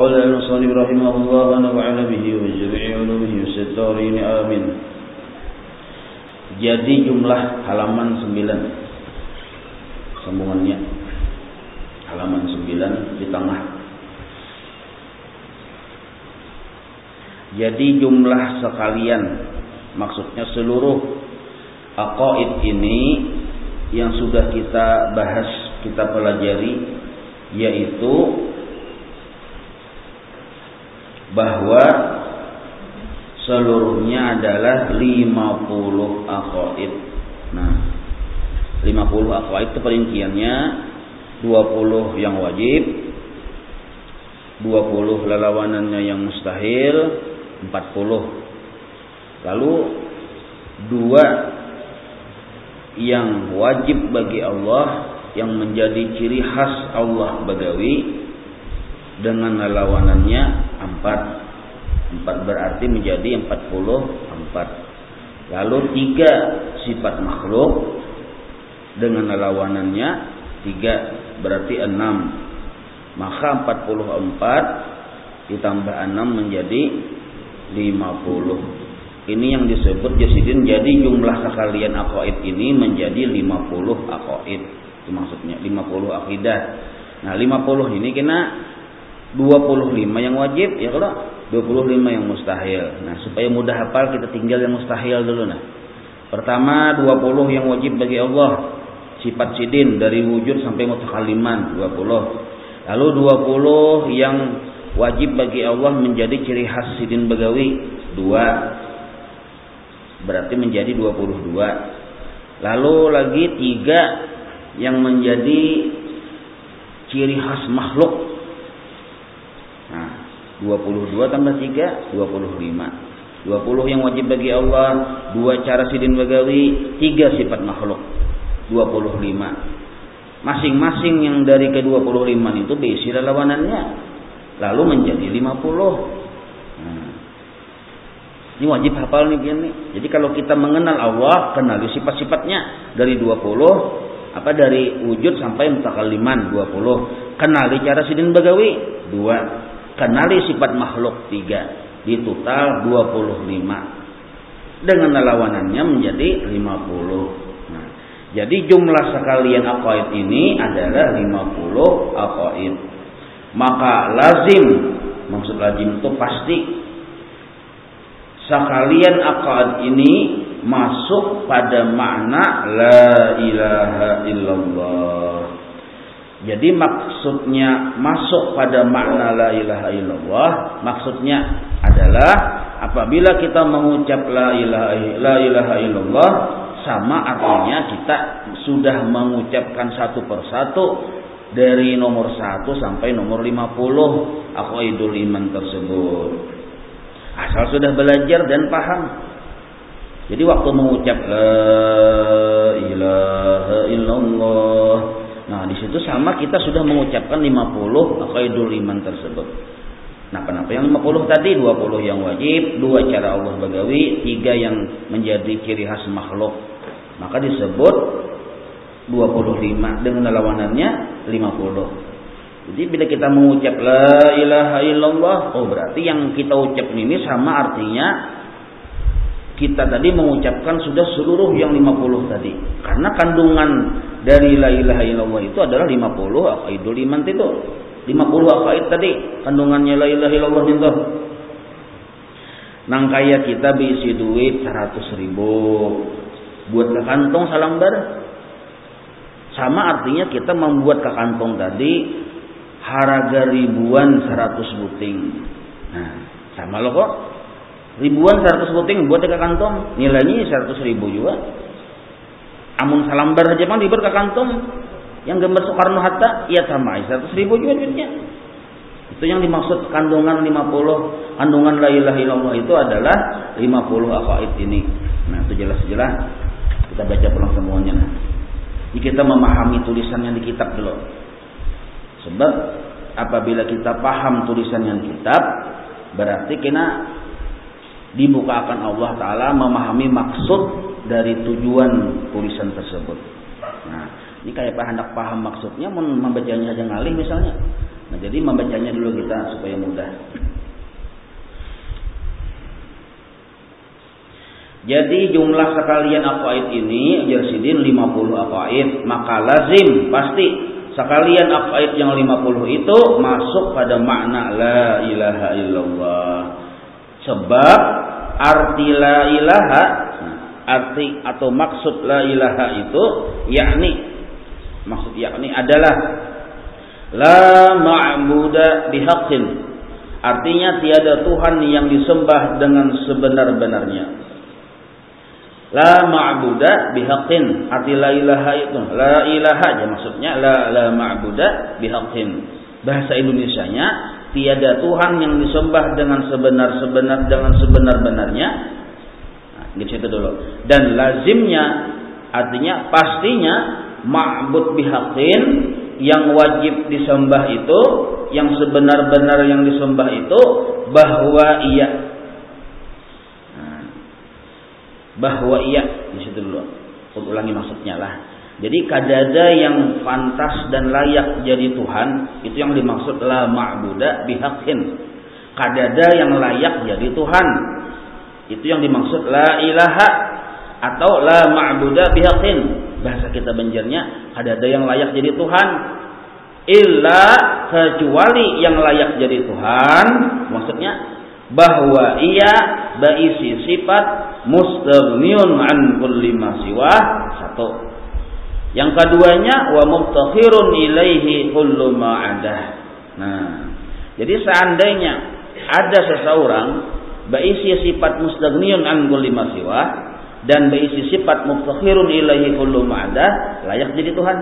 قال المصنف رحمه الله ونفعنا به وجميع علومه والستارين آمين. Jadi jumlah halaman 9 sambungannya, halaman 9 di tengah. Jadi jumlah sekalian, maksudnya seluruh aqaid ini yang sudah kita bahas, kita pelajari, yaitu bahwa seluruhnya adalah 50 aqaid. Nah, 50 aqaid itu perinciannya 20 yang wajib, 20 lawanannya yang mustahil, 40. Lalu 2 yang wajib bagi Allah yang menjadi ciri khas Allah bagawi dengan lawanannya 4 berarti menjadi 44. Lalu 3 sifat makhluk dengan lawanannya 3 berarti 6. Maka 44 ditambah 6 menjadi 50. Ini yang disebut Jasidin. Jadi jumlah sekalian aqaid ini menjadi 50 aqaid. Itu maksudnya 50 akidah. Nah, 50 ini kena 25 yang wajib, ya kalau 25 yang mustahil. Nah, supaya mudah hafal kita tinggal yang mustahil dulu. Nah, pertama 20 yang wajib bagi Allah, sifat sidin dari wujud sampai mutakalliman 20. Lalu 20 yang wajib bagi Allah menjadi ciri khas sidin bagawi 2, berarti menjadi 22. Lalu lagi 3 yang menjadi ciri khas makhluk. Nah, 22 tambah 3 25. 20 yang wajib bagi Allah, 2 cara sidin bagawi, 3 sifat makhluk 25. Masing-masing yang dari ke-25 itu diisi lawanannya, lalu menjadi 50. Nah, ini wajib hafal nih gini. Jadi kalau kita mengenal Allah, kenali sifat-sifatnya dari 20 dari wujud sampai mutakalliman 20. Kenali cara sidin bagawi 2. Kenali sifat makhluk 3. Di total 25. Dengan lawanannya menjadi 50. Nah, jadi jumlah sekalian aqaid ini adalah 50 aqaid. Maka lazim, maksud lazim itu pasti, sekalian aqaid ini masuk pada makna la ilaha illallah. Jadi maksudnya masuk pada makna la ilaha illallah, maksudnya adalah apabila kita mengucap la ilaha illallah, sama artinya kita sudah mengucapkan satu persatu dari nomor 1 sampai nomor 50 aqaidul iman tersebut. Asal sudah belajar dan paham. Jadi waktu mengucap la ilaha illallah, nah di situ sama kita sudah mengucapkan 50 aqaidul iman tersebut. Nah, kenapa yang 50 tadi? 20 yang wajib, 2 cara Allah bagawi, 3 yang menjadi ciri khas makhluk. Maka disebut 25 dengan lawanannya 50. Jadi bila kita mengucap la ilaha illallah, oh berarti yang kita ucap ini sama artinya kita tadi mengucapkan sudah seluruh yang 50 tadi. Karena kandungan dari la ilaha illallah itu adalah 50 aqaidul iman itu. 50 aqaid tadi kandungannya la ilaha illallah itu. Nang kaya kita bisi duit 100.000 buat ke kantong salambar. Sama artinya kita membuat ke kantong tadi harga ribuan 100 buting. Nah, sama loh kok. Ribuan 100 buting buat ke kantong, nilainya 100.000 juga. Amun salambar aja mah dibuat ke kantong yang gambar Soekarno Hatta, ya sama 100.000 juga duitnya. Itu yang dimaksud kandungan 50, kandungan la ilaha illallah itu adalah 50 aqaid ini. Nah, itu jelas-jelas kita baca pulang semuanya. Nah, jadi kita memahami tulisannya di kitab dulu. Sebab apabila kita paham tulisannya di kitab, berarti kita dibukakan Allah Ta'ala memahami maksud dari tujuan tulisan tersebut. Nah, ini kayak hendak paham maksudnya, membacanya aja ngalih misalnya. Nah, jadi membacanya dulu kita supaya mudah. Jadi jumlah sekalian aqaid ini Jarsidin 50 aqaid, maka lazim pasti sekalian aqaid yang 50 itu masuk pada makna la ilaha illallah. Sebab arti la ilaha, arti atau maksud la ilaha itu yakni adalah la ma'buda bihaqqin. Artinya tiada Tuhan yang disembah dengan sebenar-benarnya. La ma'buda bihaqqin, arti la ilaha itu la ilaha aja maksudnya, la ma'buda bihaqqin. Bahasa Indonesianya tiada Tuhan yang disembah dengan sebenar-benarnya. Nah, di situ dulu. Dan lazimnya artinya pastinya ma'bud bihaqqin, yang wajib disembah itu, yang sebenar-benar yang disembah itu bahwa ia di situ dulu. Ulangi maksudnya lah. Jadi kadada yang pantas dan layak jadi Tuhan itu yang dimaksud la ma'buda bihaqqin. Kadada yang layak jadi Tuhan itu yang dimaksud la ilaha atau la ma'buda bihaqqin. Bahasa kita Banjarnya kadada yang layak jadi Tuhan, illa kecuali yang layak jadi Tuhan, maksudnya bahwa ia berisi sifat mustaghniyun an kulli ma siwa, satu. Yang keduanya wa mubtakhirun ilaihi kullu ma adah. Nah, jadi seandainya ada seseorang berisi sifat mustaghniyun an kulli ma siwa dan berisi sifat mubtakhirun ilaihi kullu ma adah, layak jadi Tuhan.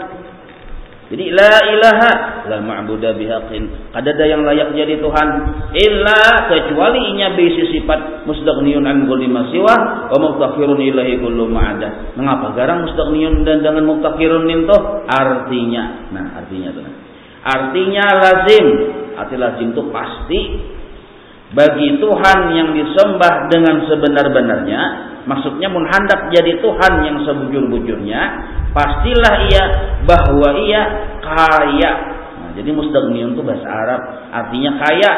Jadi la ilaha la ma'budu bihaqqin, kadada yang layak jadi Tuhan illa kecuali inya berisi sifat mustaghniyun an kulli ma siwa wa mubtakhirun ilaihi kullu ma ada. Mengapa garang mustaghniyun dan dengan mubtakhirun itu artinya? Nah, artinya itu. Artinya lazim. Arti lazim itu pasti bagi Tuhan yang disembah dengan sebenar-benarnya, maksudnya mun hendak jadi Tuhan yang sebujur-bujurnya, pastilah ia bahwa ia kaya. Nah, jadi mustaghniyun itu bahasa Arab artinya kaya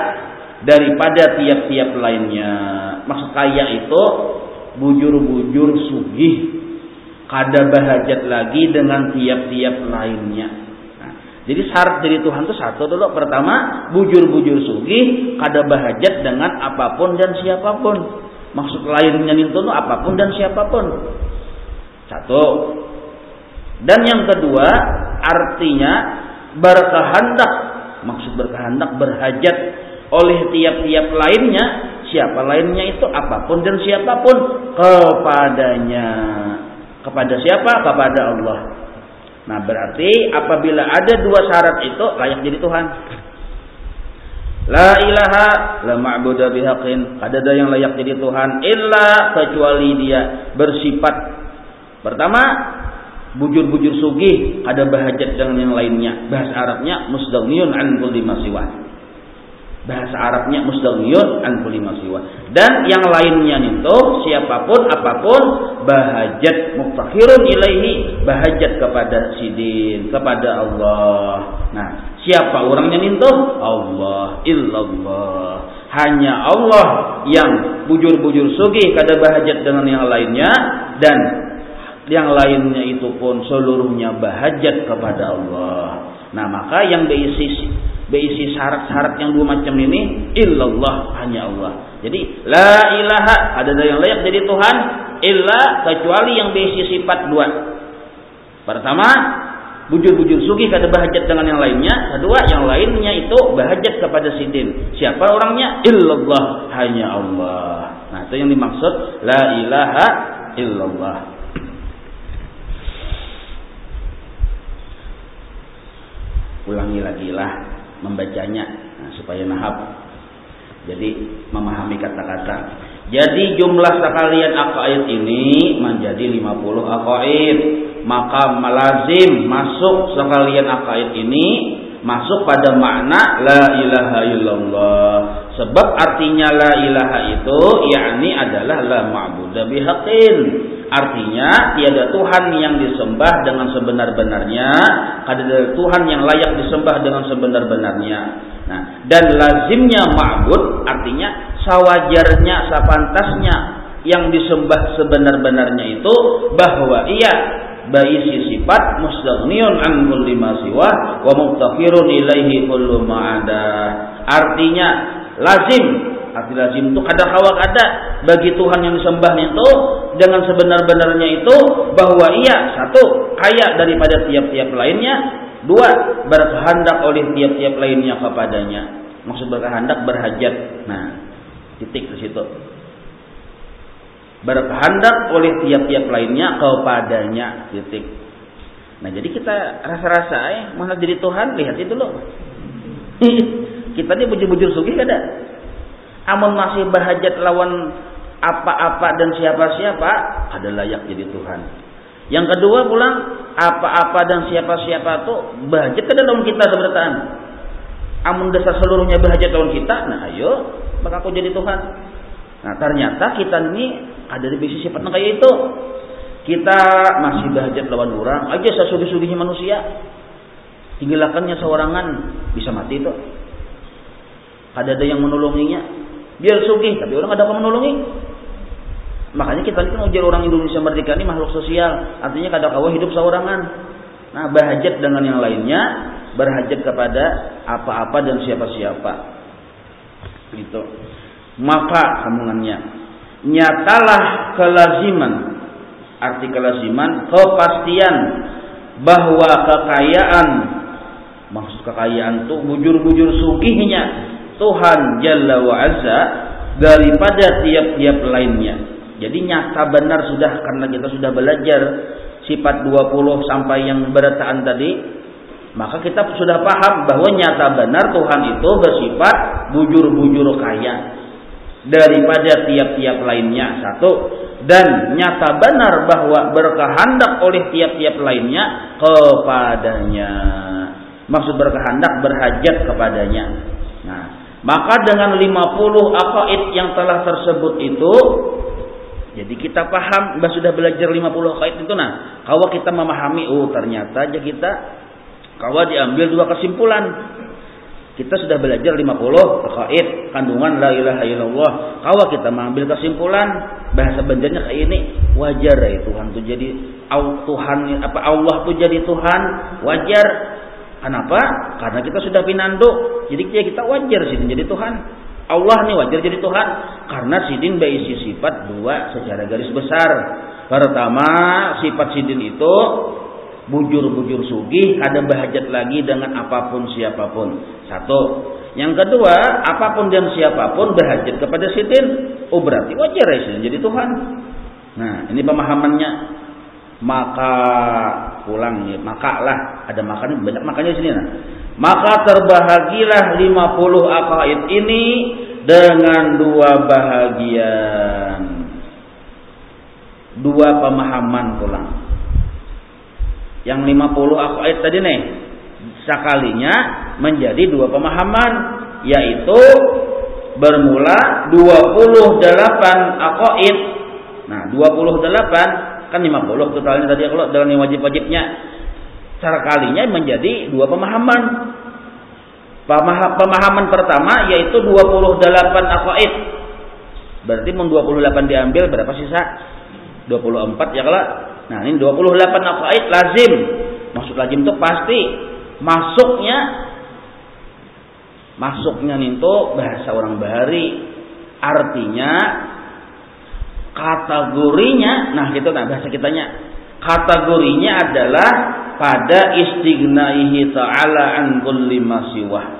daripada tiap-tiap lainnya. Maksud kaya itu bujur-bujur sugih, kada bahajat lagi dengan tiap-tiap lainnya. Nah, jadi syarat jadi Tuhan itu satu dulu. Pertama, bujur-bujur sugih, kada bahajat dengan apapun dan siapapun. Maksud lainnya itu apapun dan siapapun. Satu. Dan yang kedua, artinya berkehendak. Maksud berkehendak, berhajat oleh tiap-tiap lainnya. Siapa lainnya itu? Apapun dan siapapun. Kepadanya. Kepada siapa? Kepada Allah. Nah, berarti apabila ada dua syarat itu, layak jadi Tuhan. La ilaha la ma'budu bihaqqin, kadada yang layak jadi Tuhan illa kecuali dia bersifat pertama bujur-bujur sugih, kada bahajat dengan yang lainnya. Bahasa Arabnya mustaghniyun an kulli ma siwa. Bahasa Arabnya mustaghniyun an kulli ma siwa. Dan yang lainnya itu siapapun apapun bahajat mubtakhirun ilaihi, bahajat kepada sidin, kepada Allah. Nah, siapa orangnya itu? Allah, illallah. Hanya Allah yang bujur-bujur sugih kada bahajat dengan yang lainnya, dan yang lainnya itu pun seluruhnya bahajat kepada Allah. Nah, maka yang berisi syarat-syarat yang dua macam ini illallah, hanya Allah. Jadi la ilaha, ada yang layak jadi Tuhan illa kecuali yang berisi sifat dua. Pertama, bujur-bujur sugih kada bahajat dengan yang lainnya. Kedua, yang lainnya itu bahajat kepada sidin. Siapa orangnya? Illallah, hanya Allah. Nah, itu yang dimaksud la ilaha illallah. Ulangi lagi lah membacanya, nah, supaya nahap. Jadi memahami kata-kata. Jadi jumlah sekalian aqaid ini menjadi 50 aqaid. Maka melazim masuk sekalian aqaid ini masuk pada makna la ilaha illallah. Sebab artinya la ilaha itu yakni adalah la ma'budu bihaqqin. Artinya tiada Tuhan yang disembah dengan sebenar-benarnya, ada Tuhan yang layak disembah dengan sebenar-benarnya. Nah, dan lazimnya ma'bud artinya sawajarnya, sapantasnya yang disembah sebenar-benarnya itu bahwa ia baisi sifat mustaghniyun an kulli ma siwa wa muftaqirun ilaihi kullu ma ada. Artinya lazim, arti lazim itu kada hawa kada bagi Tuhan yang disembah itu dengan sebenar-benarnya itu bahwa ia satu kaya daripada tiap-tiap lainnya, dua berkehendak oleh tiap-tiap lainnya kepadanya. Maksud berkehendak berhajat. Nah, titik di situ. Berkehendak oleh tiap-tiap lainnya kepadanya, titik. Nah, jadi kita rasa-rasa mana jadi Tuhan, lihat itu loh. Kita dia bujur-bujur sugih kada. Amun masih berhajat lawan apa-apa dan siapa-siapa, ada layak jadi Tuhan. Yang kedua pulang, apa-apa dan siapa-siapa tuh berhajat kada lawan kita sebertaan. Amun dasar seluruhnya berhajat lawan kita, nah ayo maka aku jadi Tuhan. Nah, ternyata kita ini ada di bisi sifat kayak itu. Kita masih berhajat lawan orang, aja sesugih-sugihnya manusia. Tinggalkannya seorangan bisa mati itu. Kada ada yang menolonginya. Biar sugih, tapi orang ada apa menolongi. Makanya kita kan ujar orang Indonesia merdeka ini makhluk sosial. Artinya kada kawa hidup seorangan. Nah, berhajat dengan yang lainnya, berhajat kepada apa-apa dan siapa-siapa. Gitu. Maka sambungannya, nyatalah kelaziman, arti kelaziman kepastian bahwa kekayaan, maksud kekayaan itu bujur-bujur sugihnya Tuhan Jalla wa Azza daripada tiap-tiap lainnya. Jadi nyata benar sudah, karena kita sudah belajar sifat 20 sampai yang berataan tadi, maka kita sudah paham bahwa nyata benar Tuhan itu bersifat bujur-bujur kaya daripada tiap-tiap lainnya, satu. Dan nyata benar bahwa berkehendak oleh tiap-tiap lainnya kepadanya. Maksud berkehendak berhajat kepadanya. Nah, maka dengan 50 aqaid yang telah tersebut itu, jadi kita paham, sudah belajar 50 aqaid itu. Nah, kalau kita memahami, oh ternyata aja kita kalau diambil dua kesimpulan. Kita sudah belajar 50 aqaid kandungan la ilaha illallah. Kalau kita mengambil kesimpulan, bahasa benjarnya kayak ini, wajar ya Tuhan tuh jadi Tuhan, apa Allah tuh jadi Tuhan, wajar. Kenapa? Karena kita sudah pinando. Jadi kita wajar sih jadi Tuhan. Allah nih wajar jadi Tuhan karena sidin berisi sifat dua secara garis besar. Pertama, sifat sidin itu bujur-bujur sugih, ada berhajat lagi dengan apapun siapapun. Satu. Yang kedua, apapun dan siapapun berhajat kepada sidin. Oh berarti wajar ya sidin jadi Tuhan. Nah, ini pemahamannya. Maka pulang nih, makalah ada makan banyak makannya di sini. Nah. Maka terbahagilah 50 aqaid ini dengan dua bahagian, dua pemahaman pulang. Yang 50 aqaid tadi nih sekalinya menjadi dua pemahaman, yaitu bermula 28 aqaid. Nah, 28 kan 50 totalnya tadi kalau dengan yang wajib-wajibnya. Cara kalinya menjadi dua pemahaman. Pemahaman pertama yaitu 28 aqaid. Berarti mun 28 diambil berapa sisa? 24 ya kalau. Nah, ini 28 aqaid lazim. Maksud lazim itu pasti masuknya itu bahasa orang Bahari. Artinya kategorinya, nah gitu nah bahasa kitanya. Kategorinya adalah pada istighnaihi ta'ala an kulli ma siwah.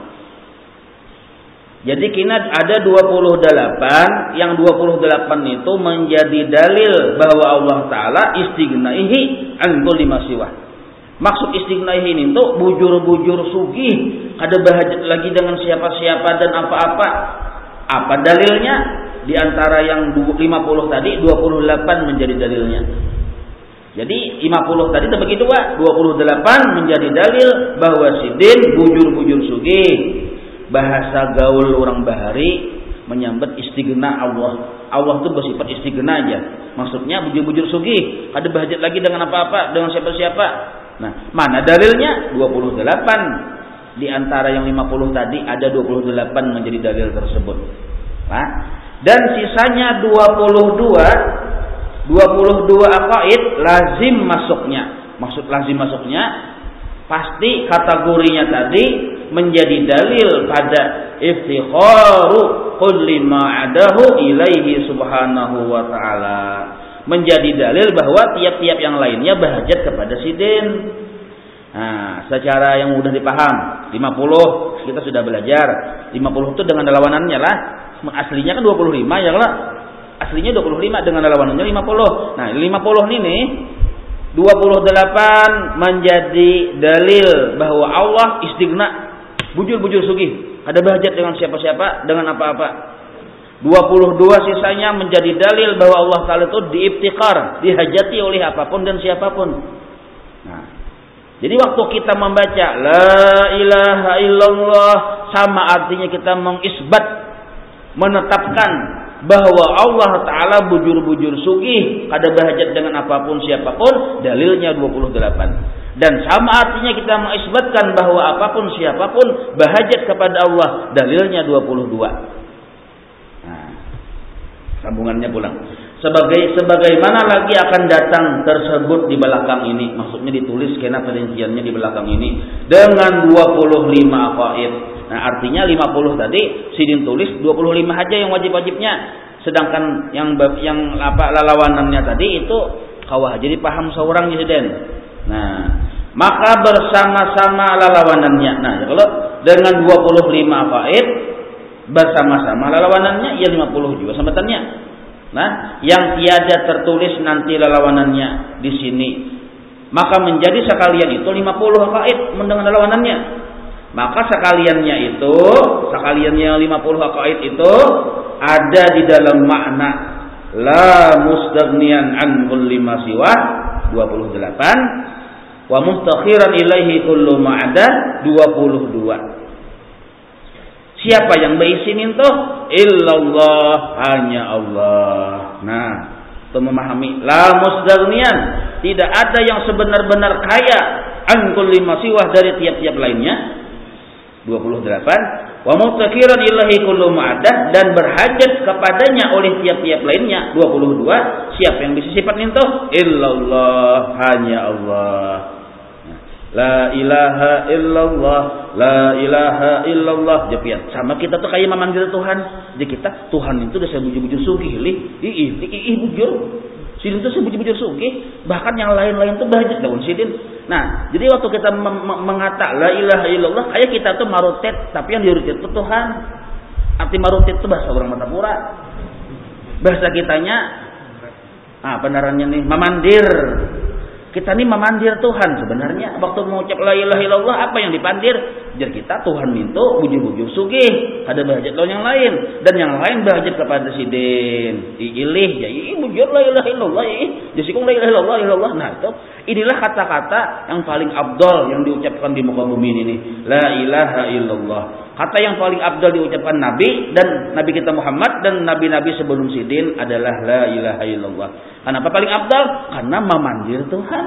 Jadi kina ada 28, yang 28 itu menjadi dalil bahwa Allah Ta'ala istighnaihi an kulli ma siwah. Maksud istighnaihi ini itu bujur-bujur sugih, ada berhajat lagi dengan siapa-siapa dan apa-apa. Apa dalilnya? Di antara yang 50 tadi, 28 menjadi dalilnya. Jadi 50 tadi terbagi dua, 28 menjadi dalil bahwa sidin bujur-bujur sugih. Bahasa gaul orang Bahari menyambut istighna Allah. Allah itu bersifat istighna aja. Maksudnya bujur-bujur sugih, ada berhajat lagi dengan apa-apa, dengan siapa-siapa. Nah, mana dalilnya? 28. Di antara yang 50 tadi ada 28 menjadi dalil tersebut. Nah, Dan sisanya 22 aqaid lazim masuknya. Maksud lazim masuknya pasti kategorinya tadi menjadi dalil pada iftikharu kulli ma adahu ilaihi subhanahu wa ta'ala. Menjadi dalil bahwa tiap-tiap yang lainnya berhajat kepada sidin. Nah, secara yang mudah dipaham, 50 kita sudah belajar. 50 itu dengan lawanannya lah. Aslinya kan 25 ya lah. Aslinya 25 dengan lawanannya 50. Nah, 50 ini 28 menjadi dalil bahwa Allah istighna, bujur-bujur sugih, ada bahajat dengan siapa-siapa, dengan apa-apa. 22 sisanya menjadi dalil bahwa Allah Ta'ala itu diibtiqar, dihajati oleh apapun dan siapapun. Nah, jadi waktu kita membaca la ilaha illallah, sama artinya kita mengisbat, menetapkan bahwa Allah Ta'ala bujur-bujur sugih, kada bahajat dengan apapun siapapun, dalilnya 28. Dan sama artinya kita mengisbatkan bahwa apapun siapapun bahajat kepada Allah, dalilnya 22. Nah, sambungannya pulang. Sebagaimana lagi akan datang tersebut di belakang ini, maksudnya ditulis kena perinciannya di belakang ini dengan 25 aqaid. Nah, artinya 50 tadi sidin tulis 25 aja yang wajib-wajibnya, sedangkan yang lawanannya tadi itu kawah. Jadi paham seorang sidin. Nah, maka bersama-sama lawanannya. Nah, kalau dengan 25 aqaid bersama-sama lawanannya ya 50 juga sambatannya. Nah, yang tiada tertulis nanti lawanannya di sini, maka menjadi sekalian itu 50 aqaid dengan lawanannya. Maka sekaliannya 50 aqaid itu ada di dalam makna la mustaghniyan an kulli ma siwa 28 wa muftakhiran ilaihi kullu ma ada 22. Siapa yang beisinin tuh? Illallah, hanya Allah. Nah, itu memahami la mustaghniyan, tidak ada yang sebenar-benar kaya an kulli ma siwa dari tiap-tiap lainnya 28, wa muftakhiran ilahi kullu ma'adah, dan berhajat kepadanya oleh tiap-tiap lainnya 22. Siapa yang bisa sifat itu? Illallah, hanya Allah. La ilaha illallah, la ilaha illallah. Jadi sama kita tuh kayak memanggil Tuhan. Jadi kita Tuhan itu udah saya bujur-bujur sugih, bujur. Sidin itu saya bujur-bujur sugih. Bahkan yang lain-lain tuh bahajat daun sidin. Nah, jadi waktu kita mengata la ilaha illallah, kayak kita tuh marutet, tapi yang diurutin itu Tuhan. Arti marutet itu bahasa orang Matapura. Bahasa kitanya, benarannya nih memandir. Kita ini memandir Tuhan sebenarnya. Waktu mengucap la ilaha illallah, apa yang dipandir? Jadi kita Tuhan minta bujur-bujur sugih, ada bahajat lawan yang lain, dan yang lain bahajat kepada sidin. Ilih, ya bujur la ilaha illallah, jadi kong la ilaha illallah. Nah, itu inilah kata-kata yang paling abdal yang diucapkan di muka bumi ini. La ilaha illallah. Kata yang paling abdal diucapkan Nabi dan Nabi kita Muhammad dan nabi-nabi sebelum sidin adalah la ilaha illallah. Kenapa paling abdal? Karena memandir Tuhan.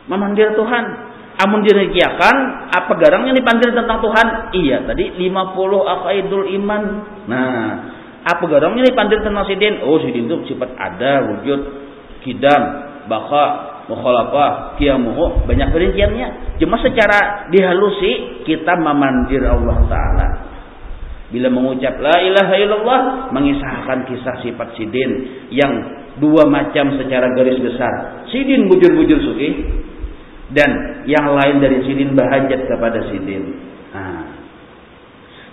Memandir Tuhan. Amun dirikiakan, apa garang yang dipandir tentang Tuhan? Iya, tadi 50 aqaidul iman. Nah, apa garang yang dipandir tentang sidin? Oh, sidin itu sifat ada, wujud, kidam, baka, mukhalafah, qiyamuhu, banyak perinciannya. Cuma secara dihalusi kita memandir Allah Ta'ala. Bila mengucap la ilaha illallah, mengisahkan kisah sifat sidin yang dua macam secara garis besar. Sidin bujur-bujur sugih, dan yang lain dari sidin bahajat kepada sidin. Nah,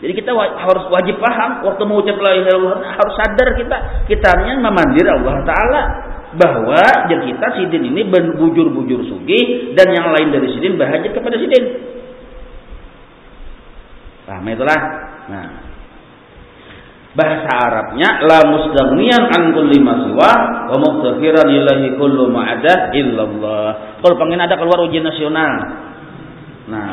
jadi kita harus wajib paham waktu mengucap la ilaha illallah, harus sadar kita hanya memandir Allah Ta'ala, bahwa jadi kita sidin ini bujur-bujur sugih, dan yang lain dari sidin bahajat kepada sidin. Paham itulah. Nah, bahasa Arabnya la mustaghniyan an kulli ma siwa wa muftakhiran ilahi kullu ma ada illallah. Kalau pengen ada keluar ujian nasional. Nah,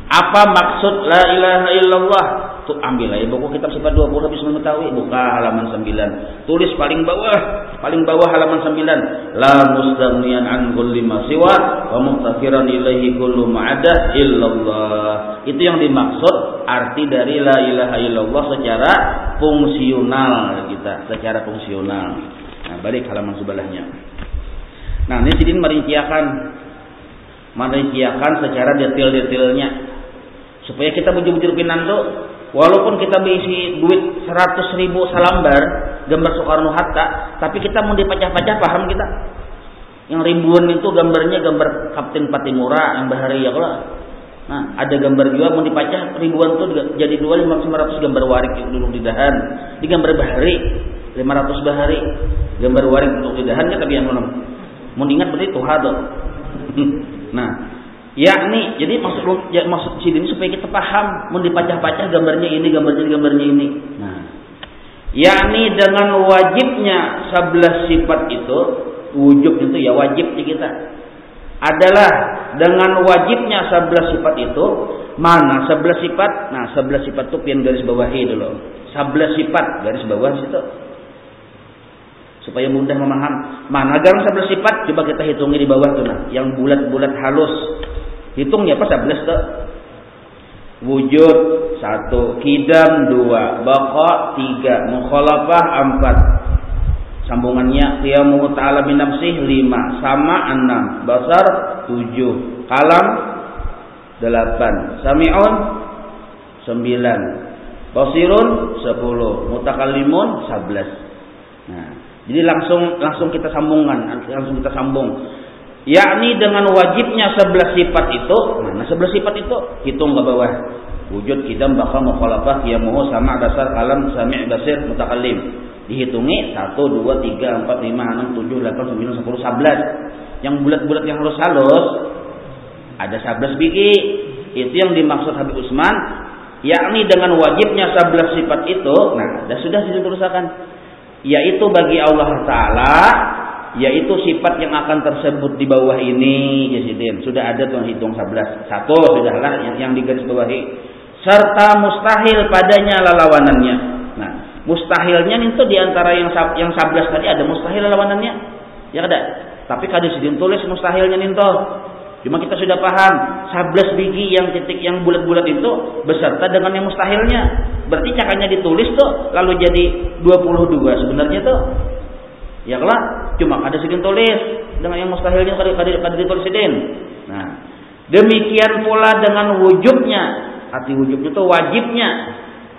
apa maksud la ilaha illallah? Tuh ambil aja buku kitab sifat 20 habis mengetahui, buka halaman 9. Tulis paling bawah halaman 9. La mustaghniyan an kulli ma siwa wa muftakhiran ilahi kullu ma ada illallah. Itu yang dimaksud arti dari la ilaha illallah secara fungsional kita, secara fungsional. Nah, balik halaman sebelahnya. Nah, ini sidin merinciakan secara detail-detailnya supaya kita bujur-bujur pinanto. Walaupun kita berisi duit 100.000 salambar gambar Soekarno-Hatta, tapi kita mau dipacah-pacah paham kita. Yang ribuan itu gambarnya gambar Kapten Patimura yang bahari ya kalau. Nah, ada gambar juga mau dipacah ribuan itu jadi 2.500 gambar warik yang duduk di dahan. Di gambar bahari 500 bahari. Gambar warik duduk di dahan kan tapi yang mana? Mau diingat berarti tuh hado. Nah, yakni jadi maksud sini supaya kita paham mau dipacah-pacah gambarnya ini ini. Nah, yakni dengan wajibnya 11 sifat itu, wujud itu ya wajib di kita. Adalah dengan wajibnya 11 sifat itu, mana 11 sifat? Nah, 11 sifat itu pian garis bawahi dulu. 11 sifat garis bawah situ. Supaya mudah memaham. Mana gang 11 sifat? Coba kita hitungi di bawah tuh nah, yang bulat-bulat halus. Hitungnya apa 11 tuh? Wujud 1, qidam 2, baqa 3, mukhalafah 4. Sambungannya qiyamuhu ta'ala bi nafsihi 5, sama 6, basar 7, kalam 8, sami'un 9, basirun 10, mutakallimun 11. Nah, jadi langsung kita sambung. Yakni dengan wajibnya 11 sifat itu, mana 11 sifat itu? Hitung ke bawah. Wujud, qidam, baqa, mukhalafah, qiyamuhu, sama, basar, kalam, sami', basir, mutakallim. Dihitungi 1, 2, 3, 4, 5, 6, 7, 8, 9, 10, 11. Yang bulat-bulat yang halus ada 11 biji. Itu yang dimaksud Habib Utsman. Yakni dengan wajibnya 11 sifat itu, nah, sudah dituliskan. Yaitu bagi Allah Ta'ala, yaitu sifat yang akan tersebut di bawah ini, ya Sidin. Sudah ada tuh hitung 11. 1 sudahlah yang digaris bawahi. Serta mustahil padanya lawanannya. Nah, mustahilnya itu di antara yang 11 tadi ada mustahil lawanannya. Ya ada. Tapi kada Sidin tulis mustahilnya ninto. Cuma kita sudah paham 11 biji yang titik yang bulat-bulat itu beserta dengan yang mustahilnya. Berarti cakanya ditulis tuh lalu jadi 22 sebenarnya tuh. Ya kalau cuma ada Sidin tulis dengan yang mustahilnya kada ditulis Sidin. Nah, demikian pula dengan wujudnya. Arti wujudnya itu wajibnya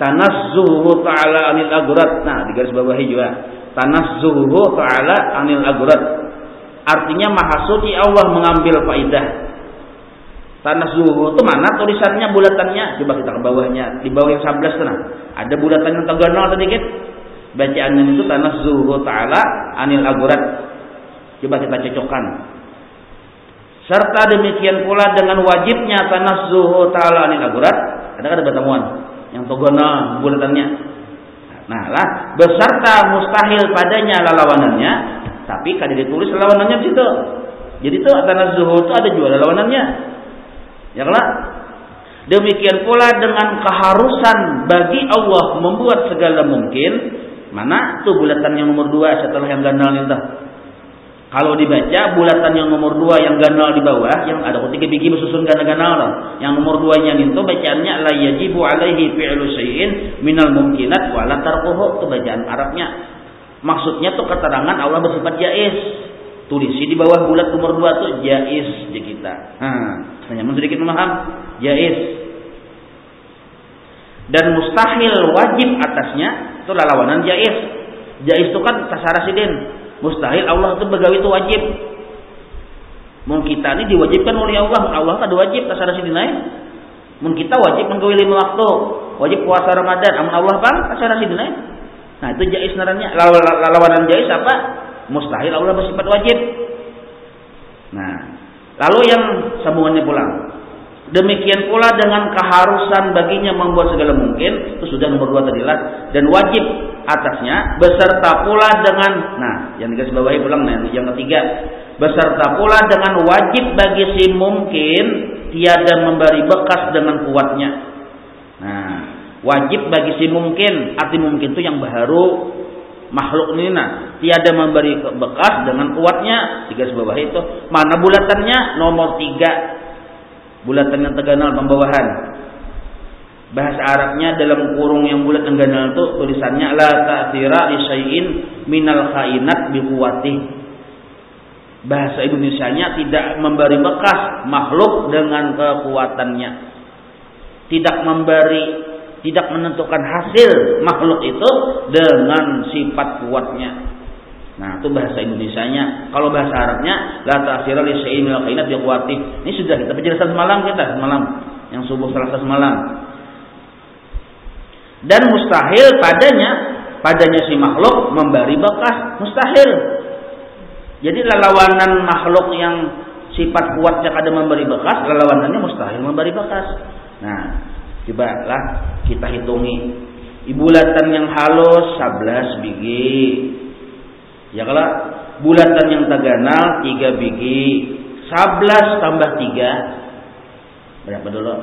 tanazzuhu ta'ala anil agrat. Nah, di garis bawahi juga. Tanazzuhu ta'ala anil agrat. Artinya maha suci Allah mengambil faidah. Tanazzuhu itu mana tulisannya bulatannya? Coba kita ke bawahnya. Di bawah yang 11 sana. Ada bulatan yang terganal sedikit. Bacaannya itu tanazzuhu ta'ala anil agrat. Coba kita cocokkan. Serta demikian pula dengan wajibnya tanazzuhu ta'ala anil agrat. Ada pertemuan yang togonal bulatannya. Nah lah beserta mustahil padanya lawanannya, tapi kada ditulis lawanannya di situ. Jadi itu tanazzuhu itu ada juga lawanannya. Ya lah. Demikian pula dengan keharusan bagi Allah membuat segala mungkin. Mana tuh bulatan yang nomor 2 setelah yang ganal itu? Kalau dibaca bulatan yang nomor 2 yang ganal di bawah, yang ada 3 biji bersusun ganal-ganal. Yang nomor 2-nya itu bacaannya la yajibu alaihi fi'lu syai'in minal mumkinat wa la tarkuhu, itu bacaan Arabnya. Maksudnya tuh keterangan Allah bersifat jaiz. Tulisi di bawah bulat nomor 2 tuh jaiz di kita. Hanya sedikit memaham jaiz. Dan mustahil wajib atasnya itu lawanan jaiz. Jaiz itu kan tasara Sidin. Mustahil Allah itu begawi itu wajib. Mun kita ini diwajibkan oleh Allah. Allah kan wajib tasara Sidin lain. Mun kita wajib menggawi 5 waktu. Wajib puasa Ramadan. Amun Allah kan tasara Sidin lain. Nah itu jaiz narannya. Lawanan jaiz apa? Mustahil Allah bersifat wajib. Nah, lalu yang sambungannya pulang. Demikian pula dengan keharusan baginya membuat segala mungkin, itu sudah nomor 2 tadilah, dan wajib atasnya beserta pula dengan, nah yang digaris bawahi pulang, nah yang ketiga, beserta pula dengan wajib bagi si mungkin tiada memberi bekas dengan kuatnya. Nah, wajib bagi si mungkin, arti mungkin itu yang baru makhluk ini, nah tiada memberi bekas dengan kuatnya. Digaris bawahi itu mana bulatannya? Nomor 3. Bulatan yang terganal pembawahan. Bahasa Arabnya dalam kurung yang bulat dan ganal itu tulisannya la ta'thira li syai'in minal kainat bi quwwatih. Bahasa Indonesianya tidak memberi bekas makhluk dengan kekuatannya. Tidak menentukan hasil makhluk itu dengan sifat kuatnya. Nah, itu bahasa Indonesianya. Kalau bahasa Arabnya la ta'thira li syai'in minal kainat bi quwwatih. Ini sudah kita penjelasan semalam yang subuh Selasa semalam. Dan mustahil padanya si makhluk memberi bekas, mustahil. Jadi lelawanan makhluk yang sifat kuatnya kada memberi bekas, lelawanannya mustahil memberi bekas. Nah, cobalah kita hitungi. Bulatan yang halus 11 biji. Ya kalau bulatan yang teganal 3 biji. 11 tambah 3 berapa dulu?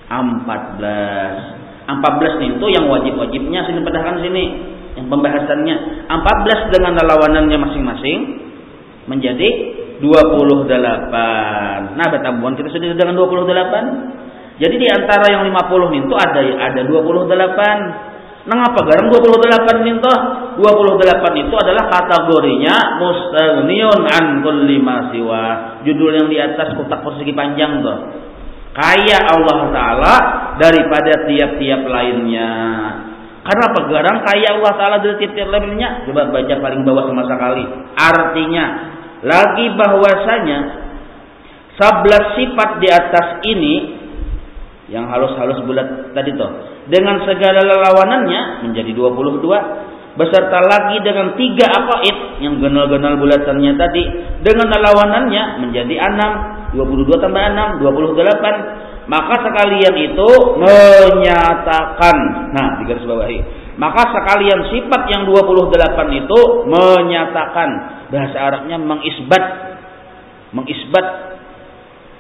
14. 14 itu yang wajib-wajibnya sini pedahkan sini. Yang pembahasannya 14 dengan lawanannya masing-masing menjadi 28. Nah, bertambuhan kita sudah dengan 28. Jadi di antara yang 50 itu ada 28. Nah, apa garang 28 itu? 28 itu adalah kategorinya mustaghniun an kulli ma siwa. Judul yang di atas kotak persegi panjang tuh. Kaya Allah Ta'ala daripada tiap-tiap lainnya. Karena apa? Garang kaya Allah Ta'ala dari tiap-tiap lainnya. Coba baca paling bawah sama sekali. Artinya, lagi bahwasanya 11 sifat di atas ini, yang halus-halus bulat tadi tuh, dengan segala lawanannya menjadi 22. Beserta lagi dengan 3 aqaid yang genal-genal bulatannya tadi, dengan lawanannya menjadi 6. 22 tambah 6, 28. Maka sekalian itu menyatakan. Nah, di garis bawahi. Maka sekalian sifat yang 28 itu menyatakan. Bahasa Arabnya mengisbat,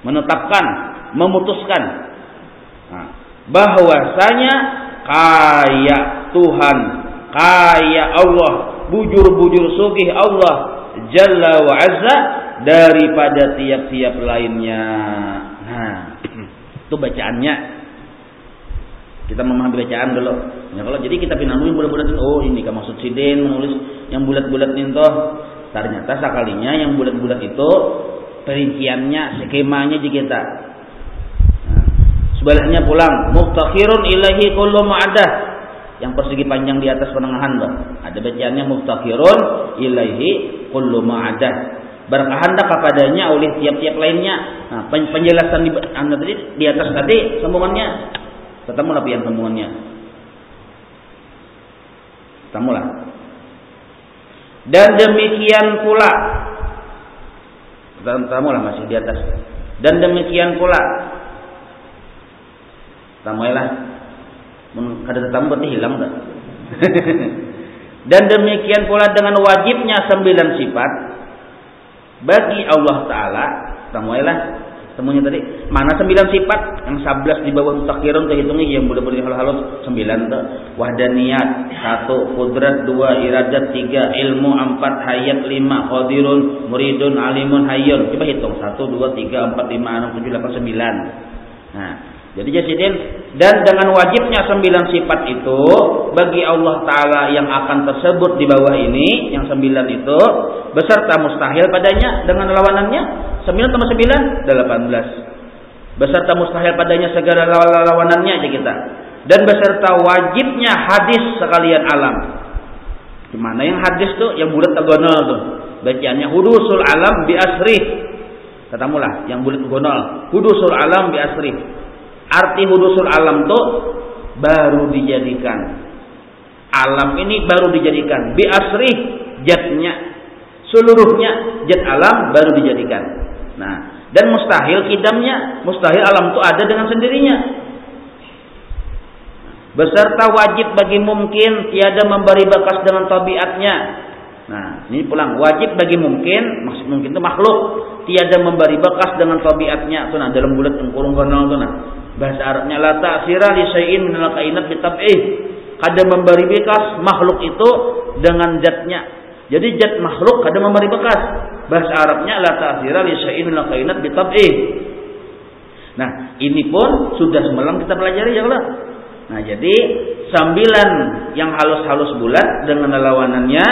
menetapkan, memutuskan. Nah, bahwasanya kaya Tuhan, kaya Allah, bujur-bujur sugih Allah Jalla wa Azza daripada tiap-tiap lainnya. Nah, itu bacaannya. Kita memahami bacaan dulu. Ya, kalau jadi kita pinanui bulat-bulat, oh ini kan maksud Sidin menulis yang bulat-bulat itu. Ternyata sekalinya yang bulat-bulat itu perinciannya, skemanya di kita. Nah, sebelahnya pulang muftakhirun ilahi kullu ma'adah. Yang persegi panjang di atas penengahan tuh. Ada bacaannya muftakhirun ilaihi kullu ma'adah. Berkehendak kepadanya oleh tiap-tiap lainnya. Nah, penjelasan di atas tadi sambungannya. Ketemulah pian sambungannya. Ketemulah. Dan demikian pula. Ketemulah masih di atas. Dan demikian pula. Ketemulah. Kada tetamu berarti hilang tak? Dan demikian pula dengan wajibnya 9 sifat bagi Allah Ta'ala. Temunya tadi mana 9 sifat? Yang 11 di bawah mutakhirun terhitungnya yang boleh halus 9 tuh. Wahdaniyat 1, qudrat 2, iradat 3, ilmu 4, hayat 5, qadirun, muridun, alimun, hayyun. Coba hitung 1, 2, 3, 4, 5, 6, 7, 8, 9. Nah, jadi jasidin, dan dengan wajibnya 9 sifat itu bagi Allah Ta'ala yang akan tersebut di bawah ini, yang 9 itu beserta mustahil padanya dengan lawanannya 9 tambah 9 18. Beserta mustahil padanya segala lawanannya aja kita. Dan beserta wajibnya hadis sekalian alam. Gimana yang hadis tuh? Yang bulat agonal tuh. Bacaannya hudusul alam bi asrih. Katamulah yang bulat agonal. Hudusul alam bi asrih. Arti hudusul alam tuh baru dijadikan. Alam ini baru dijadikan. Bi asri jatnya. Seluruhnya jat alam baru dijadikan. Nah, dan mustahil kidamnya. Mustahil alam itu ada dengan sendirinya. Beserta wajib bagi mungkin tiada memberi bekas dengan tabiatnya. Nah, ini pulang. Wajib bagi mungkin, maksud mungkin itu makhluk, tiada memberi bekas dengan tabiatnya. Itu nah dalam bulat kurung konal itu nah. Bahasa Arabnya la ta'sira li syai'in minal kainat bi tab'ih. Kada memberi bekas makhluk itu dengan zatnya. Jadi zat makhluk kada memberi bekas. Bahasa Arabnya la ta'sira li syai'in minal kainat bi tab'ih. Nah, ini pun sudah semalam kita pelajari ya Allah. Nah, jadi 9 yang halus-halus bulat dengan lawanannya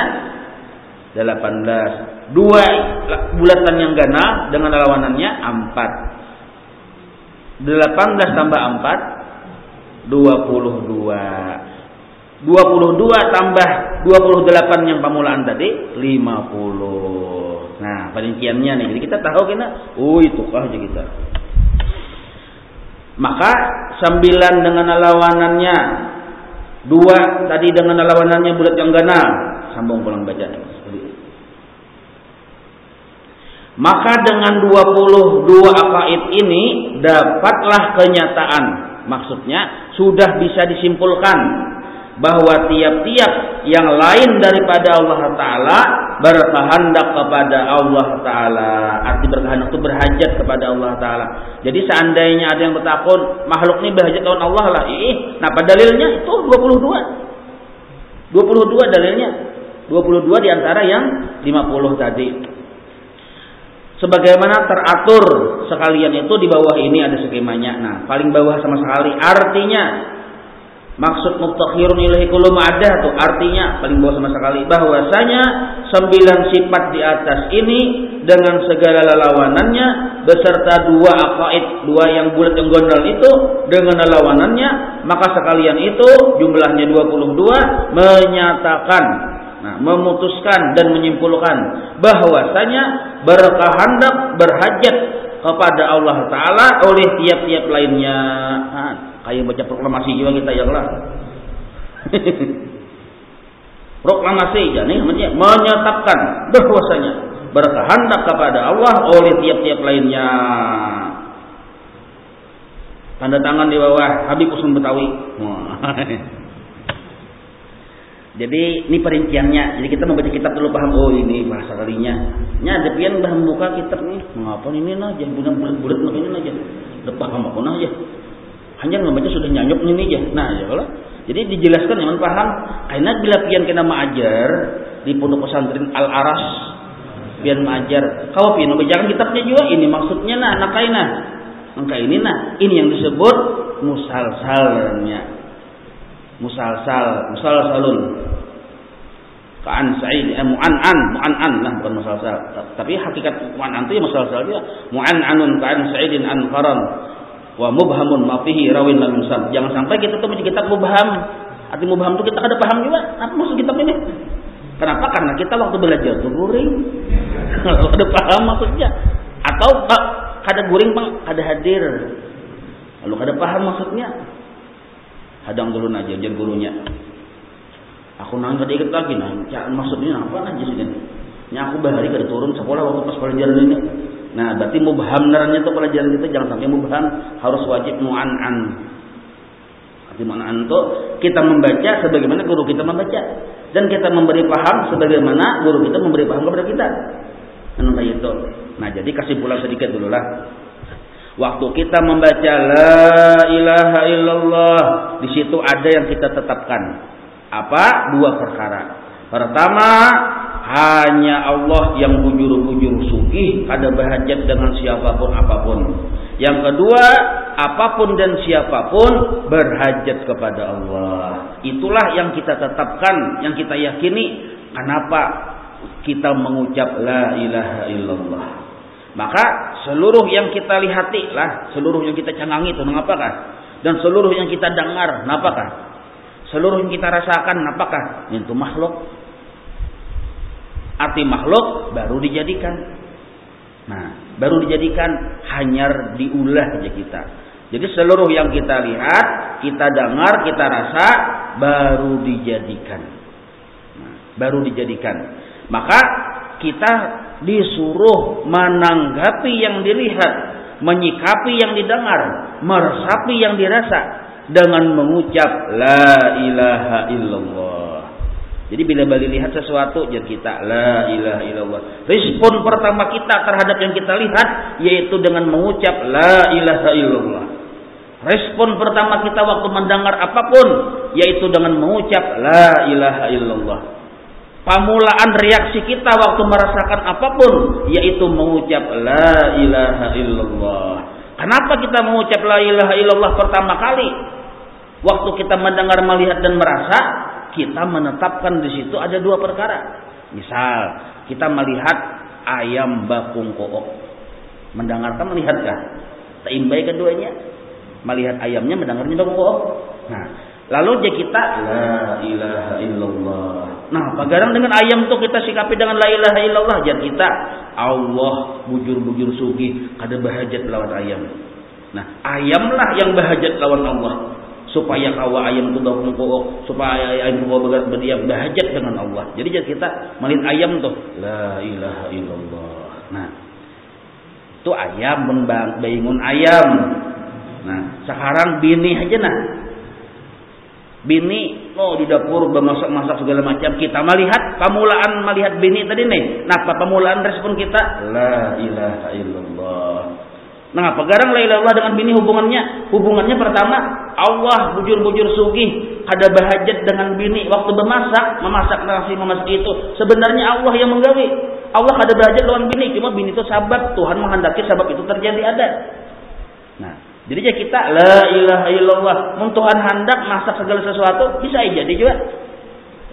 18. 2 bulatan yang ganal dengan lawanannya 4. 18 tambah 4 22. 22 tambah 28 yang pamulaan tadi 50. Nah, perinciannya nih. Jadi kita tahu kena, itu kah aja kita. Maka 9 dengan lawanannya, 2 tadi dengan lawanannya bulat yang ganal. Sambung pulang baca. Maka dengan 22 aqaid ini dapatlah kenyataan. Maksudnya sudah bisa disimpulkan bahwa tiap-tiap yang lain daripada Allah Ta'ala berkehendak kepada Allah Ta'ala. Arti berkehendak itu berhajat kepada Allah Ta'ala. Jadi seandainya ada yang bertakun makhluk ini berhajat kepada Allah lah. Nah pada dalilnya itu 22 dalilnya. 22 diantara yang 50 tadi. Sebagaimana teratur sekalian itu di bawah ini ada skemanya. Nah paling bawah sama sekali artinya maksud muftakhirun ilahi kullu ada tuh artinya paling bawah sama sekali bahwasanya 9 sifat di atas ini dengan segala lawanannya beserta 2 aqaid, 2 yang bulat yang gondal itu dengan lawanannya, maka sekalian itu jumlahnya 22 menyatakan, memutuskan dan menyimpulkan bahwasanya berkehendak berhajat kepada Allah Ta'ala oleh tiap-tiap lainnya. Kayak baca proklamasi juga kita ya Allah. Proklamasi ya nih menyatakan bahwasanya berkehendak kepada Allah oleh tiap-tiap lainnya. Tanda tangan di bawah Habib Usman Betawi. Jadi ini perinciannya. Jadi kita membaca kitab dulu paham. Ini bahasa kalinya. Nya ada pian bah membuka kitab nih. Mengapa ini aja bulat-bulat ini aja. Depan apa aja. Hanya membaca sudah nyanyuk ini aja. Nah, ya kalau. Jadi dijelaskan yang paham. Karena bila pian kena mengajar di pondok pesantren Al Aras, pian mengajar. Kau pian membacakan kitabnya juga. Ini maksudnya nakaina. Angka ini ini yang disebut musalsalnya. Musalsalun. Ka'an Sa'id mu'an'an lah bukan musalsal. Tapi hakikat mu'an'an itu ya musalsal dia. Mu'an'anun ka'an Sa'idin an qaran wa mubhamun ma fihi rawin lam yusam. Jangan sampai kita tuh baca kitab mubham. Arti mubham itu kita kada paham juga. Apa maksud kitab ini? Kenapa? Karena kita waktu belajar tuh guring. Kada paham maksudnya. Atau kada guring Bang, kada hadir. Lalu kada paham maksudnya. Hadang dulu aja jadi gurunya. Aku nang kada ikut lagi maksudnya apa aja sih ini. Nya aku bahari kada turun sekolah waktu pas pelajaran ini. Nah, berarti mubham narannya itu pelajaran kita jangan sampai mubham, harus wajib mu'an'an. Arti mu'an'an itu kita membaca sebagaimana guru kita membaca dan kita memberi paham sebagaimana guru kita memberi paham kepada kita. Kayak itu. Nah, jadi kesimpulan sedikit dulu lah. Waktu kita membaca la ilaha illallah, di situ ada yang kita tetapkan. Apa? 2 perkara. Pertama, hanya Allah yang bujur-bujur sugih, ada berhajat dengan siapapun apapun. Yang kedua, apapun dan siapapun berhajat kepada Allah. Itulah yang kita tetapkan, yang kita yakini. Kenapa kita mengucap la ilaha illallah? Maka seluruh yang kita lihati lah, seluruh yang kita cangangi itu mengapakah? Dan seluruh yang kita dengar, napakah? Seluruh yang kita rasakan, napakah? Itu makhluk. Arti makhluk baru dijadikan. Nah, baru dijadikan hanyar diulah aja kita. Jadi seluruh yang kita lihat, kita dengar, kita rasa baru dijadikan. Nah, baru dijadikan. Maka kita disuruh menanggapi yang dilihat, menyikapi yang didengar, meresapi yang dirasa dengan mengucap la ilaha illallah. Jadi bila balik lihat sesuatu jadi kita la ilaha illallah. Respon pertama kita terhadap yang kita lihat yaitu dengan mengucap la ilaha illallah. Respon pertama kita waktu mendengar apapun yaitu dengan mengucap la ilaha illallah. Pamulaan reaksi kita waktu merasakan apapun yaitu mengucap la ilaha illallah. Kenapa kita mengucap la ilaha illallah pertama kali? Waktu kita mendengar, melihat dan merasa, kita menetapkan di situ ada dua perkara. Misal, kita melihat ayam bakung kook. Mendengarkan, melihatkah? Teimbai keduanya. Melihat ayamnya, mendengarnya bakung kook. Nah, lalu kita la ilaha illallah. Nah, pagarang dengan ayam tuh kita sikapi dengan la ilaha illallah. Jadi kita Allah bujur-bujur sugih kada bahajat lawan ayam. Nah, ayamlah yang bahajat lawan Allah. Supaya kawa ayam itu bakung kook, supaya ayam kook berdiam bahajat dengan Allah. Jadi kita melihat ayam tuh la ilaha illallah. Nah, itu ayam bangun ayam. Nah, sekarang bini aja nah. Bini di dapur bermasak-masak segala macam. Kita melihat pamulaan melihat bini tadi nih. Nah, apa pamulaan respon kita? La ilaha illallah. Nah, apa garang la ilaha illallah dengan bini hubungannya? Hubungannya pertama, Allah bujur-bujur sugih ada bahajat dengan bini waktu memasak nasi, memasak itu. Sebenarnya Allah yang menggawe. Allah ada bahajat lawan bini, cuma bini itu sabab, Tuhan menghendaki sabab itu terjadi ada. Nah, jadi kita la ilaha illallah, mun Tuhan hendak masak segala sesuatu bisa jadi juga.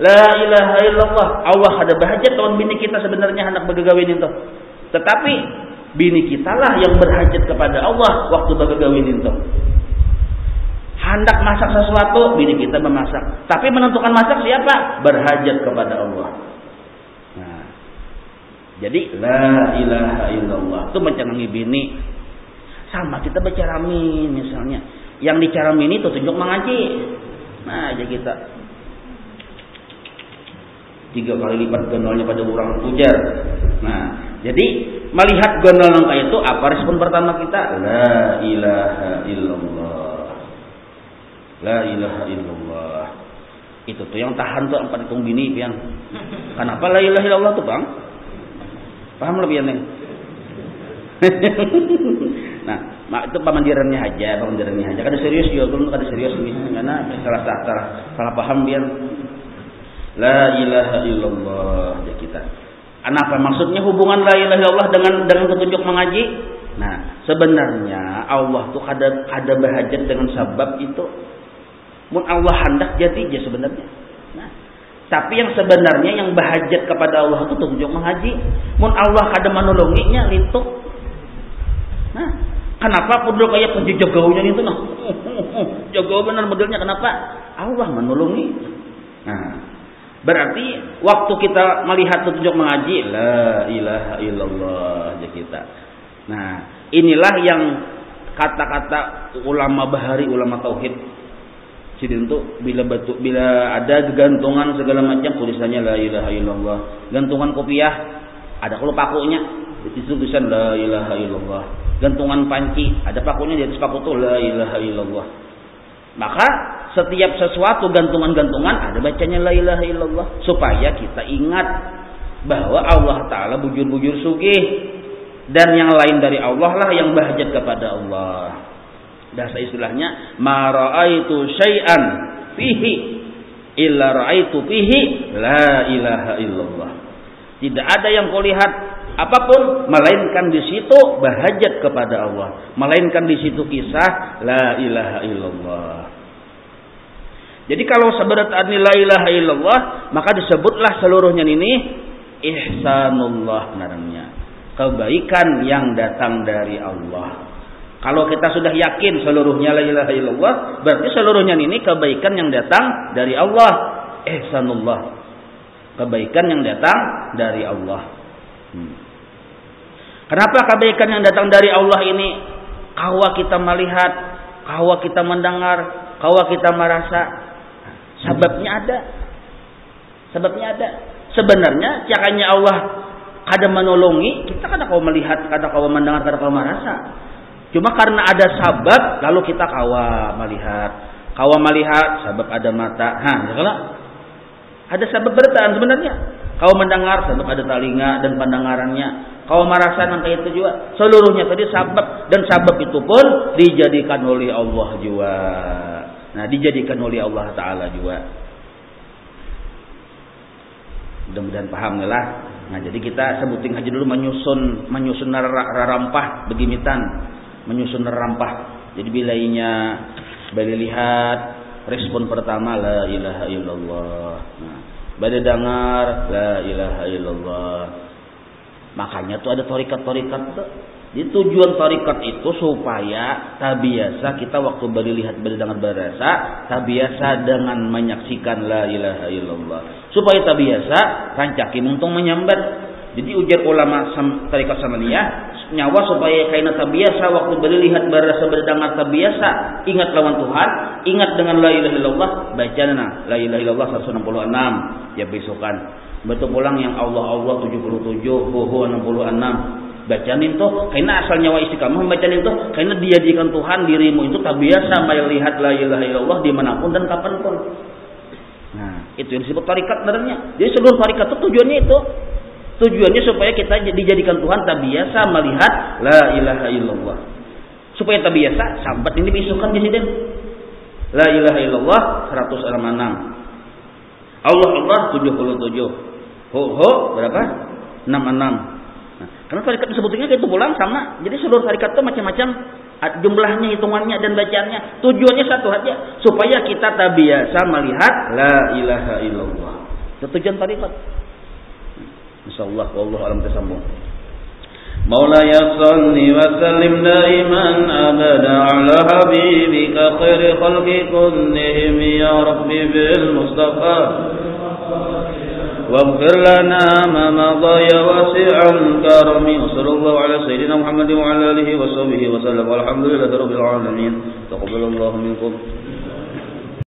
La ilaha illallah, Allah ada bahajat lawan bini kita sebenarnya hendak begawin itu. Tetapi bini kita lah yang berhajat kepada Allah waktu begawin itu. Hendak masak sesuatu, bini kita memasak. Tapi menentukan masak siapa? Berhajat kepada Allah. Nah, jadi la ilaha illallah itu mencenangi bini. Sama kita bercaramin misalnya. Yang dicaramin itu tunjuk mengaji. Nah, aja kita 3 kali lipat gonolnya pada orang ujar. Nah, jadi melihat gonol langkah itu apa respon pertama kita? La ilaha illallah. La ilaha illallah. Itu tuh yang tahan tuh 4 hitung bini pian. Kenapa la ilaha illallah tuh, Bang? Paham lebih ya, Neng? Nah, itu pamandirannya aja. Kada serius juga, belum kada serius nih. Karena salah paham biar la ilaha illallah ya kita. Apa maksudnya hubungan la ilaha illallah dengan petunjuk mengaji? Nah, sebenarnya Allah tuh ada bahajat dengan sabab itu. Mun Allah hendak jadi aja sebenarnya. Nah, tapi yang sebenarnya yang bahajat kepada Allah itu petunjuk mengaji. Mun Allah kada menolonginya lituk. Nah, kenapa kudu kayak penjagaunya itu nah? Jagau benar modelnya kenapa? Allah menolongi. Nah, berarti waktu kita melihat petunjuk mengaji la ilaha illallah aja kita. Nah, inilah yang kata-kata ulama bahari, ulama tauhid. Jadi untuk bila ada gantungan segala macam tulisannya la ilaha illallah. Gantungan kopiah ada kalau pakunya itu tulisan la ilaha illallah. Gantungan panci ada pakunya di atas paku itu la ilaha illallah. Maka setiap sesuatu gantungan-gantungan ada bacanya la ilaha illallah supaya kita ingat bahwa Allah Ta'ala bujur-bujur sugih dan yang lain dari Allah lah yang bahajat kepada Allah. Bahasa istilahnya ma ra'aitu syai'an fihi illa ra'aitu fihi la ilaha illallah. Tidak ada yang kau lihat apapun melainkan di situ bahajat kepada Allah, melainkan di situ kisah la ilaha illallah. Jadi kalau seberat la ilaha illallah maka disebutlah seluruhnya ini ihsanullah namanya, kebaikan yang datang dari Allah. Kalau kita sudah yakin seluruhnya la ilaha illallah, berarti seluruhnya ini kebaikan yang datang dari Allah. Ihsanullah, kebaikan yang datang dari Allah. Kenapa kebaikan yang datang dari Allah ini kawa kita melihat, kawa kita mendengar, kawa kita merasa? Sebabnya ada. Sebenarnya caranya Allah kada menolongi, kita kada kau melihat, kada kau mendengar, kada kau merasa. Cuma karena ada sabab, lalu kita kawa melihat. Kawa melihat, sabab ada mata. Kalau ada sabab bertahan sebenarnya. Kau mendengar, sebab ada telinga dan pendengarannya. Kau merasa nangka itu juga. Seluruhnya tadi sabab. Dan sabab itu pun dijadikan oleh Allah juga. Nah, dijadikan oleh Allah Ta'ala juga. Mudah-mudahan paham lah. Nah, jadi kita sebutin aja dulu menyusun rarampah begimitan. menyusun rempah. Jadi bilainya bali lihat respon pertama la ilaha illallah. Nah, bali dengar la ilaha illallah. Makanya tuh ada tarikat-tarikat tuh. Jadi tujuan tarikat itu supaya tabiasa kita waktu bali lihat bali dengar berasa tabiasa dengan menyaksikan la ilaha illallah. Supaya tabiasa rancaki muntung menyambat. Jadi ujar ulama tarikat Samaniyah nyawa supaya kaina tabiasa waktu bali lihat berasa bali dengar tabiasa ingat lawan Tuhan, ingat dengan la ilaha illallah, bacana la ilaha illallah 166 ya besokan. Betul pulang yang Allah 77, Huhu 66. Bacain tuh karena asal nyawa istiqamah bacain tuh karena dijadikan Tuhan dirimu itu tabiasa melihat la ilaha illallah dimanapun dan kapanpun. Nah, itu yang disebut tarikat sebenarnya. Jadi seluruh tarikat itu tujuannya itu. Tujuannya supaya kita dijadikan Tuhan tabiasa melihat la ilaha illallah. Supaya tabiasa sambat ini bisukan presiden. La ilaha illallah 166. Allah 77. Ho berapa? 66. Karena tarikat disebutnya itu pulang sama. Jadi seluruh tarikat itu macam-macam jumlahnya, hitungannya dan bacaannya. Tujuannya satu aja, supaya kita tabiasa melihat la ilaha illallah. Itu tujuan tarikat. Insyaallah wallahu alam tersambung. Maulaya salli wa sallim daiman abada ala habibika khairi khalqi kullihim ya rabbi bil mustafa. واغفر لنا ما مضى يا واسع الكرم وصلى الله على سيدنا محمد وعلى اله وصحبه وسلم والحمد لله رب العالمين تقبل الله منكم